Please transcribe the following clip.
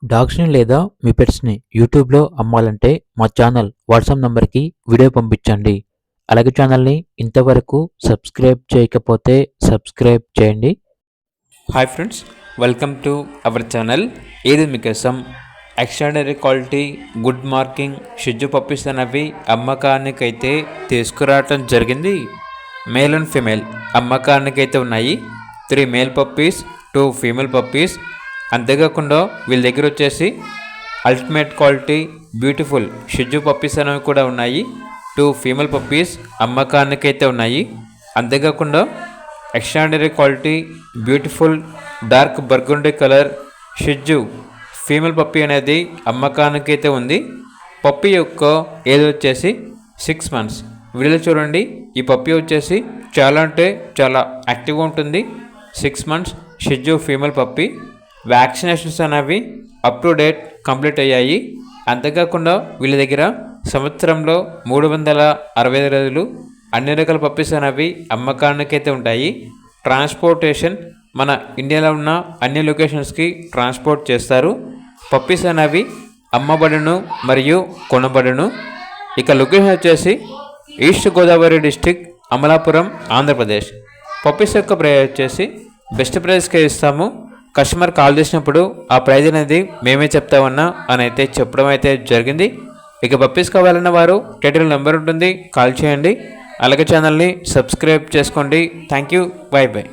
డాగ్స్‌ని లేదా మీ పెట్స్‌ని యూట్యూబ్‌లో అమ్మాలంటే మా ఛానల్ వాట్సాప్ నంబర్‌కి వీడియో పంపించండి. అలాగే ఛానల్‌ని ఇంతవరకు సబ్స్క్రైబ్ చేయకపోతే సబ్స్క్రైబ్ చేయండి. Hi friends, welcome to our channel. ఇది మీకోసం ఎక్స్ట్రాడనరీ క్వాలిటీ గుడ్ మార్కింగ్ షిజ్జు పప్పీస్ అనేవి అమ్మకానికైతే తీసుకురావటం జరిగింది. మేల్ అండ్ ఫీమేల్ అమ్మకానికైతే ఉన్నాయి. 3 మేల్ పప్పీస్, 2 ఫీమేల్ పప్పీస్. అంతేకాకుండా వీళ్ళ దగ్గర వచ్చేసి అల్టిమేట్ క్వాలిటీ బ్యూటిఫుల్ షిజ్జు పప్పీస్ అనేవి కూడా ఉన్నాయి. 2 ఫీమేల్ పప్పీస్ అమ్మకానికైతే ఉన్నాయి. అంతేకాకుండా extraordinary quality beautiful dark burgundy colour షిజ్జు ఫీమేల్ పప్పీ అనేది అమ్మకానికైతే ఉంది. పప్పీ యొక్క ఏజ్ వచ్చేసి 6 months. వీడియోలో చూడండి, ఈ పప్పీ వచ్చేసి చాలా అంటే చాలా యాక్టివ్గా ఉంటుంది. 6 months షిజ్జు ఫీమేల్ పప్పీ. వ్యాక్సినేషన్స్ అనేవి అప్ టు డేట్ కంప్లీట్ అయ్యాయి. అంతేకాకుండా వీళ్ళ దగ్గర సంవత్సరంలో 365 రోజులు అన్ని రకాల పప్పీస్ అనేవి అమ్మకానికైతే ఉంటాయి. ట్రాన్స్పోర్టేషన్ మన ఇండియాలో ఉన్న అన్ని లొకేషన్స్కి ట్రాన్స్పోర్ట్ చేస్తారు. పప్పీస్ అనేవి అమ్మబడును మరియు కొనబడును. ఇక లొకేషన్ వచ్చేసి east Godavari district, Amalapuram, Andhra Pradesh. Puppies యొక్క ప్రైస్ వచ్చేసి బెస్ట్ ప్రైస్కే ఇస్తాము. కస్టమర్ కాల్ చేసినప్పుడు ఆ ప్రైజ్ అనేది మేమే చెప్తామన్నా అని అయితే చెప్పడం అయితే జరిగింది. ఇక పప్పీస్ కావాలన్న వారు టైటిల్ నెంబర్ ఉంటుంది, కాల్ చేయండి. అలాగే ఛానల్ని సబ్స్క్రైబ్ చేసుకోండి. Thank you, by by.